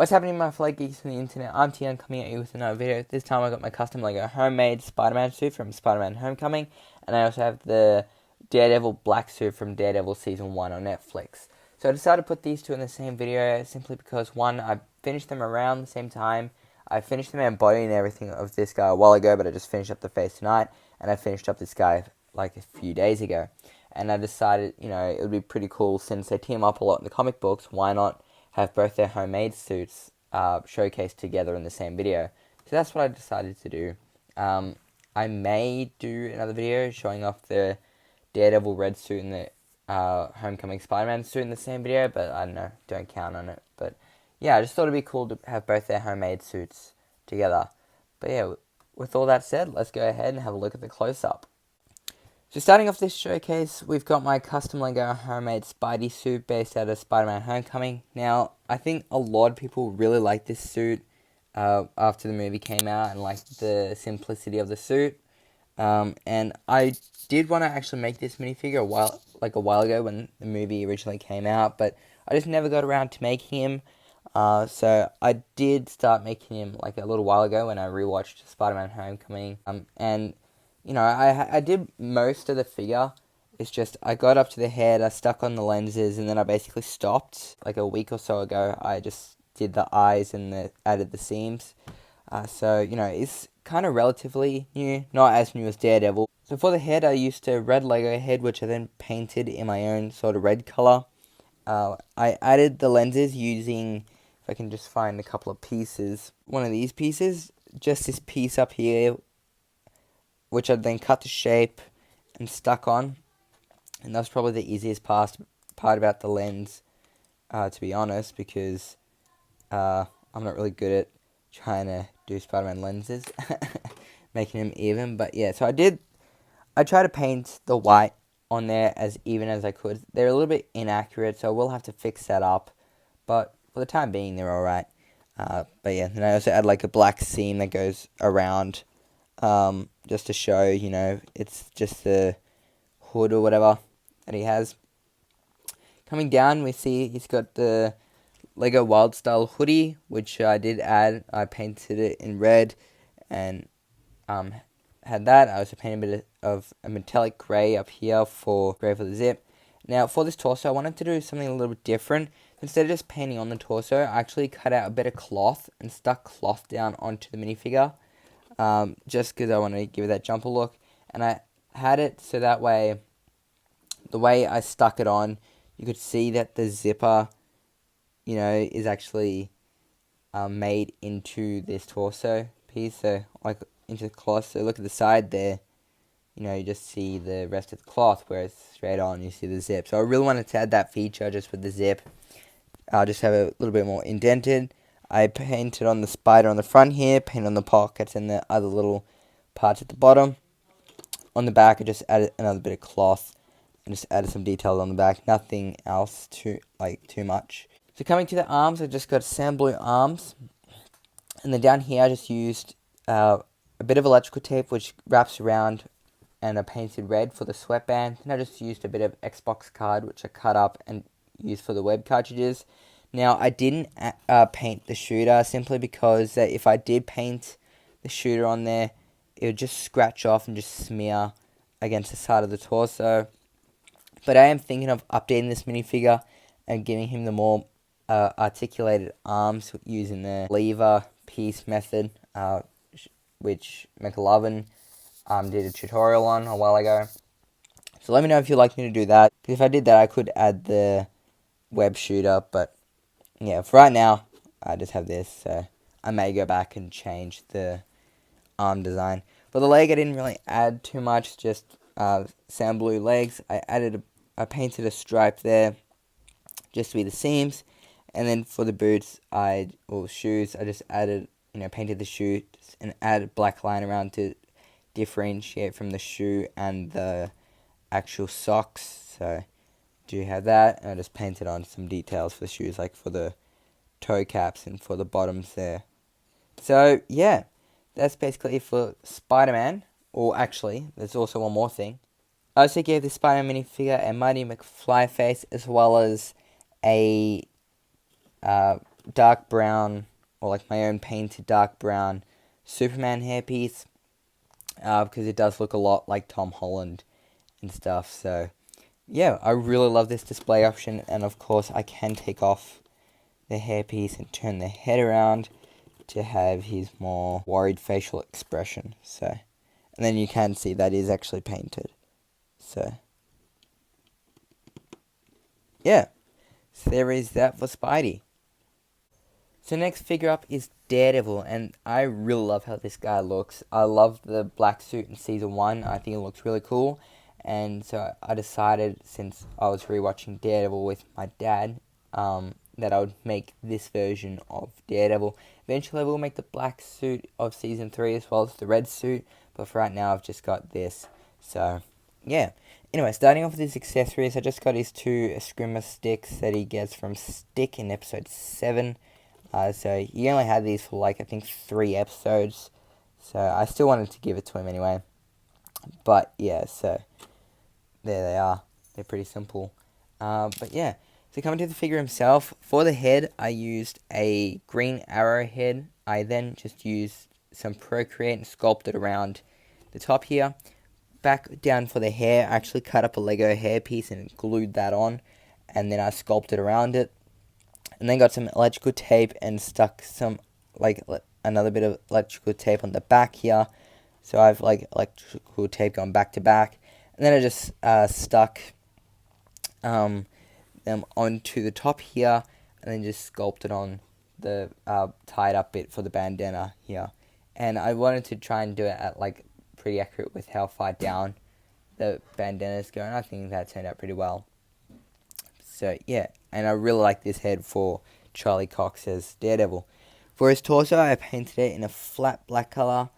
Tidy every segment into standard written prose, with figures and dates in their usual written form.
What's happening, my fellow geeks on the internet? I'm TGun coming at you with another video. This time I got my custom Lego homemade Spider-Man suit from Spider-Man Homecoming, and I also have the Daredevil black suit from Daredevil Season 1 on Netflix. So I decided to put these two in the same video simply because, one, I finished them around the same time. I finished the main body and everything of this guy a while ago, but I just finished up the face tonight, and I finished up this guy like a few days ago. And I decided, it would be pretty cool since they team up a lot in the comic books, why not have both their homemade suits showcased together in the same video. So that's what I decided to do. I may do another video showing off the Daredevil red suit and the Homecoming Spider-Man suit in the same video, but I don't know, don't count on it. But yeah, I just thought it'd be cool to have both their homemade suits together. But yeah, with all that said, let's go ahead and have a look at the close-up. So starting off this showcase, we've got my custom Lego homemade Spidey suit based out of Spider-Man Homecoming. Now, I think a lot of people really like this suit after the movie came out and liked the simplicity of the suit. And I did want to actually make this minifigure a while ago when the movie originally came out, but I just never got around to making him. So I did start making him like a little while ago when I rewatched Spider-Man Homecoming. And I did most of the figure. It's just I got up to the head, I stuck on the lenses, and then I basically stopped. Like a week or so ago, I just did the eyes and added the seams. So it's kind of relatively new, not as new as Daredevil. So for the head, I used a red Lego head, which I then painted in my own sort of red color. I added the lenses using, if I can just find a couple of pieces, one of these pieces, just this piece up here, which I then cut the shape and stuck on. And that's probably the easiest part about the lens, to be honest, because I'm not really good at trying to do Spider-Man lenses, making them even. But yeah, so I tried to paint the white on there as even as I could. They're a little bit inaccurate, so I will have to fix that up. But for the time being, they're alright. But yeah, then I also add like a black seam that goes around, just to show, it's just the hood or whatever that he has. Coming down, we see he's got the Lego Wild Style hoodie, which I did add. I painted it in red and had that. I also painted a bit of a metallic grey up here for the zip. Now, for this torso, I wanted to do something a little bit different. Instead of just painting on the torso, I actually cut out a bit of cloth and stuck cloth down onto the minifigure. Just because I want to give it that jumper look. And I had it so that way, the way I stuck it on, you could see that the zipper, is actually made into this torso piece. So, like, into the cloth. So look at the side there. You just see the rest of the cloth, whereas straight on you see the zip. So I really wanted to add that feature just with the zip. I'll just have a little bit more indented. I painted on the spider on the front here, painted on the pockets and the other little parts at the bottom. On the back, I just added another bit of cloth and just added some details on the back. Nothing else too much. So coming to the arms, I just got sand blue arms. And then down here, I just used a bit of electrical tape, which wraps around, and I painted red for the sweatband. And I just used a bit of Xbox card, which I cut up and used for the web cartridges. Now, I didn't paint the shooter simply because if I did paint the shooter on there, it would just scratch off and just smear against the side of the torso. But I am thinking of updating this minifigure and giving him the more articulated arms using the lever piece method, which McLovin did a tutorial on a while ago. So let me know if you'd like me to do that. If I did that, I could add the web shooter, but yeah, for right now, I just have this, so I may go back and change the arm design. For the leg, I didn't really add too much, just sand blue legs. I painted a stripe there, just to be the seams, and then for the boots, or shoes, I just added, painted the shoe and added black line around to differentiate from the shoe and the actual socks, so do have that, and I just painted on some details for the shoes, like for the toe caps and for the bottoms there. So yeah, that's basically it for Spider-Man. Or actually, there's also one more thing. I also gave the Spider-Man minifigure a Mighty McFly face, as well as a dark brown, or like my own painted dark brown Superman hairpiece, because it does look a lot like Tom Holland and stuff. So yeah, I really love this display option, and of course I can take off the hairpiece and turn the head around to have his more worried facial expression. So, and then you can see that is actually painted. So yeah, so there is that for Spidey. So next figure up is Daredevil, and I really love how this guy looks. I love the black suit in season 1. I think it looks really cool. And so I decided, since I was rewatching Daredevil with my dad, that I would make this version of Daredevil. Eventually I will make the black suit of season 3 as well as the red suit, but for right now I've just got this. So yeah. Anyway, starting off with his accessories, I just got his 2 Eskrima sticks that he gets from Stick in episode 7. So he only had these for like, I think 3 episodes. So I still wanted to give it to him anyway. But yeah, so there they are. They're pretty simple. But yeah, so coming to the figure himself, for the head, I used a green arrow head. I then just used some Procreate and sculpted around the top here. Back down for the hair, I actually cut up a Lego hairpiece and glued that on. And then I sculpted around it. And then got some electrical tape and stuck some, like, another bit of electrical tape on the back here. So I've, like, electrical tape going back to back. And then I just stuck them onto the top here, and then just sculpted on the tied up bit for the bandana here. And I wanted to try and do it at, like, pretty accurate with how far down the bandana is going. I think that turned out pretty well. So yeah, and I really like this head for Charlie Cox as Daredevil. For his torso, I painted it in a flat black color,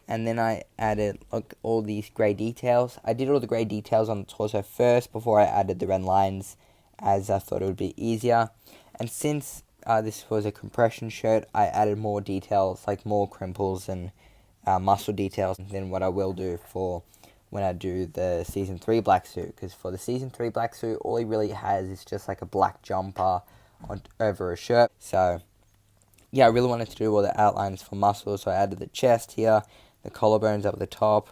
and then I added all these grey details. I did all the grey details on the torso first before I added the red lines, as I thought it would be easier. And since this was a compression shirt, I added more details, like more crimples and muscle details than what I will do for when I do the Season 3 black suit. Because for the Season 3 black suit, all he really has is just like a black jumper over a shirt. So yeah, I really wanted to do all the outlines for muscles, so I added the chest here, the collarbones up at the top,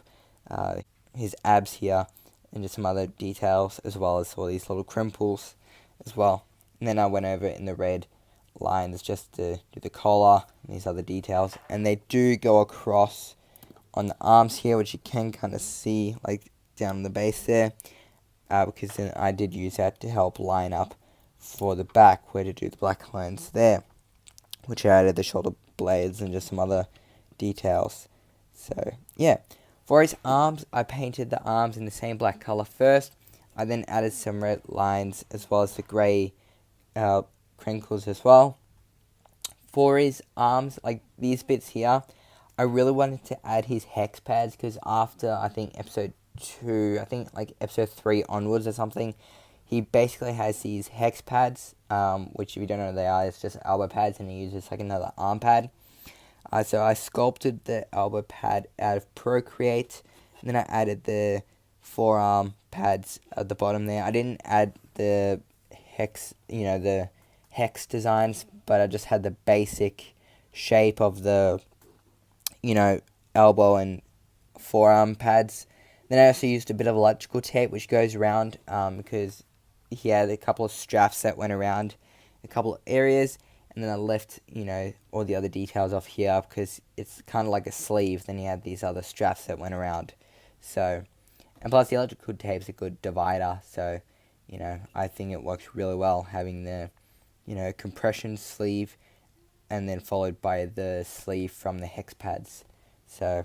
his abs here, and just some other details, as well as all these little crimples as well. And then I went over in the red lines just to do the collar and these other details. And they do go across on the arms here, which you can kind of see like down the base there, because then I did use that to help line up for the back where to do the black lines there, which I added the shoulder blades and just some other details. So yeah, for his arms, I painted the arms in the same black color first. I then added some red lines as well as the grey crinkles as well. For his arms, like these bits here, I really wanted to add his hex pads, because after, I think, episode 2, I think like episode 3 onwards or something, he basically has these hex pads, which if you don't know what they are, it's just elbow pads, and he uses like another arm pad. So I sculpted the elbow pad out of Procreate, and then I added the forearm pads at the bottom there. I didn't add the hex, the hex designs, but I just had the basic shape of the elbow and forearm pads. Then I also used a bit of electrical tape which goes around, because he had a couple of straps that went around a couple of areas, and then I left all the other details off here because it's kind of like a sleeve. Then he had these other straps that went around. So, and plus the electrical tape's a good divider, so I think it works really well having the compression sleeve and then followed by the sleeve from the hex pads. So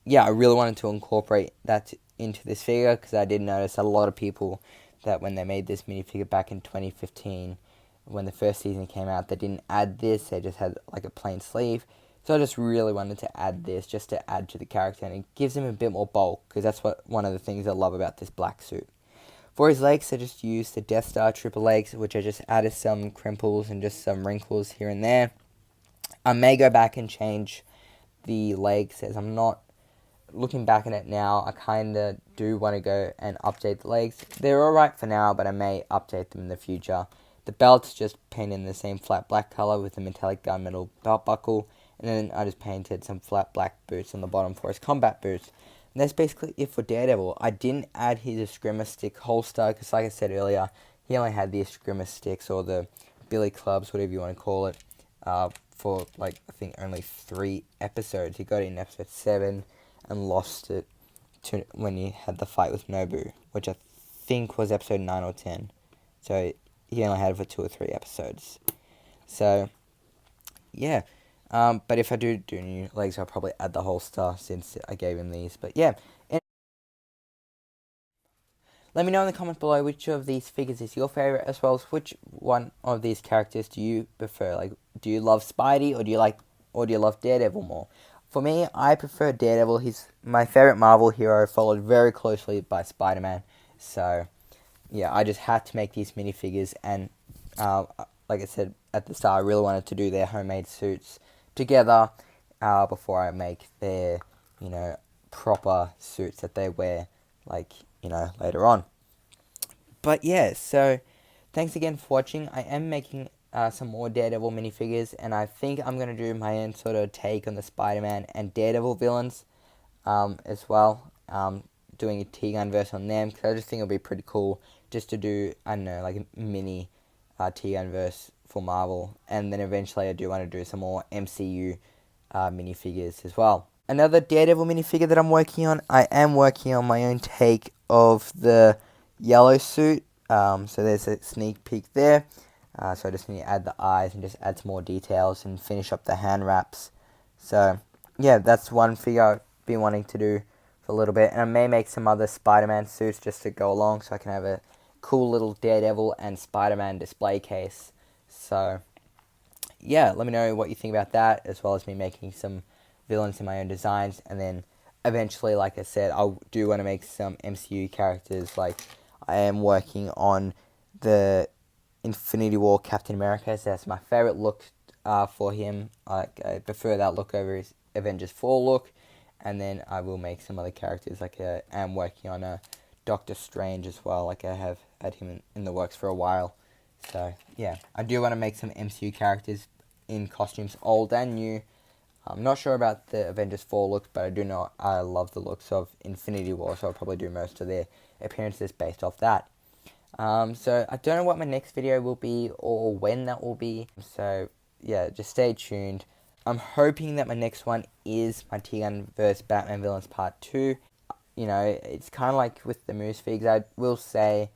yeah, I really wanted to incorporate that into this figure, because I did notice a lot of people that when they made this minifigure back in 2015, when the first season came out, they didn't add this, they just had like a plain sleeve. So I just really wanted to add this just to add to the character, and it gives him a bit more bulk, because that's one of the things I love about this black suit. For his legs, I just used the Death Star triple legs, which I just added some crimples and just some wrinkles here and there. I may go back and change the legs, as I'm not looking back at it now. I kind of do want to go and update the legs. They're alright for now, but I may update them in the future, The belt's just painted in the same flat black color with a metallic gunmetal belt buckle. And then I just painted some flat black boots on the bottom for his combat boots. And that's basically it for Daredevil. I didn't add his Eskrima stick holster because, like I said earlier, he only had the Eskrima sticks or the billy clubs, whatever you want to call it, for like I think only 3 episodes. He got it in episode 7 and lost it when he had the fight with Nobu, which I think was episode 9 or 10. So he only had it for 2 or 3 episodes. So yeah. But if I do new legs, I'll probably add the holster since I gave him these. But yeah. Let me know in the comments below which of these figures is your favourite, as well as which one of these characters do you prefer. Like, do you love Spidey or do you love Daredevil more? For me, I prefer Daredevil. He's my favourite Marvel hero, followed very closely by Spider-Man. So yeah, I just had to make these minifigures, and like I said at the start, I really wanted to do their homemade suits together before I make their, proper suits that they wear, like, later on. But yeah, so thanks again for watching. I am making some more Daredevil minifigures, and I think I'm going to do my own sort of take on the Spider-Man and Daredevil villains as well. Doing a TGun verse on them, because I just think it'll be pretty cool just to do, I don't know, like a mini TGun verse for Marvel, and then eventually I do want to do some more MCU minifigures as well. Another Daredevil minifigure that I'm working on, I am working on my own take of the yellow suit. So there's a sneak peek there. So I just need to add the eyes and just add some more details and finish up the hand wraps. So yeah, that's one figure I've been wanting to do for a little bit. And I may make some other Spider-Man suits just to go along, so I can have a cool little Daredevil and Spider-Man display case. So yeah, let me know what you think about that, as well as me making some villains in my own designs. And then eventually, like I said, I do want to make some MCU characters. Like, I am working on the Infinity War Captain America, so that's my favorite look for him. I prefer that look over his Avengers 4 look. And then I will make some other characters, like I am working on a Doctor Strange as well. Like, I have had him in the works for a while. So yeah, I do want to make some MCU characters in costumes, old and new. I'm not sure about the Avengers 4 looks, but I do know I love the looks of Infinity War, so I'll probably do most of their appearances based off that. So I don't know what my next video will be or when that will be, so yeah, just stay tuned. I'm hoping that my next one is my TGun vs Batman Villains Part 2. It's kind of like with the Moose figs. I will say,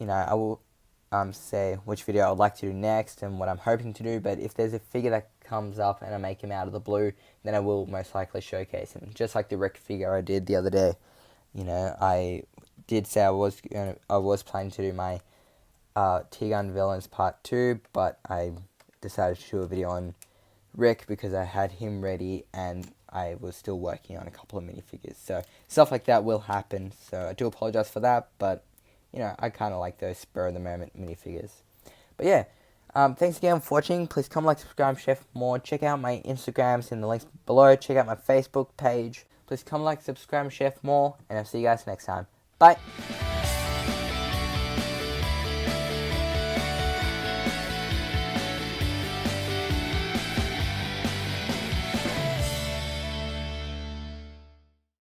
I will say which video I would like to do next and what I'm hoping to do, but if there's a figure that comes up and I make him out of the blue, then I will most likely showcase him, just like the Rick figure I did the other day. I did say I was planning to do my TGun Villains Part 2, but I decided to do a video on Rick because I had him ready and I was still working on a couple of minifigures. So stuff like that will happen, so I do apologize for that, but I kind of like those spur-of-the-moment minifigures. But yeah, thanks again for watching. Please comment, like, subscribe, share for more. Check out my Instagrams in the links below. Check out my Facebook page. Please comment, like, subscribe, share for more. And I'll see you guys next time. Bye!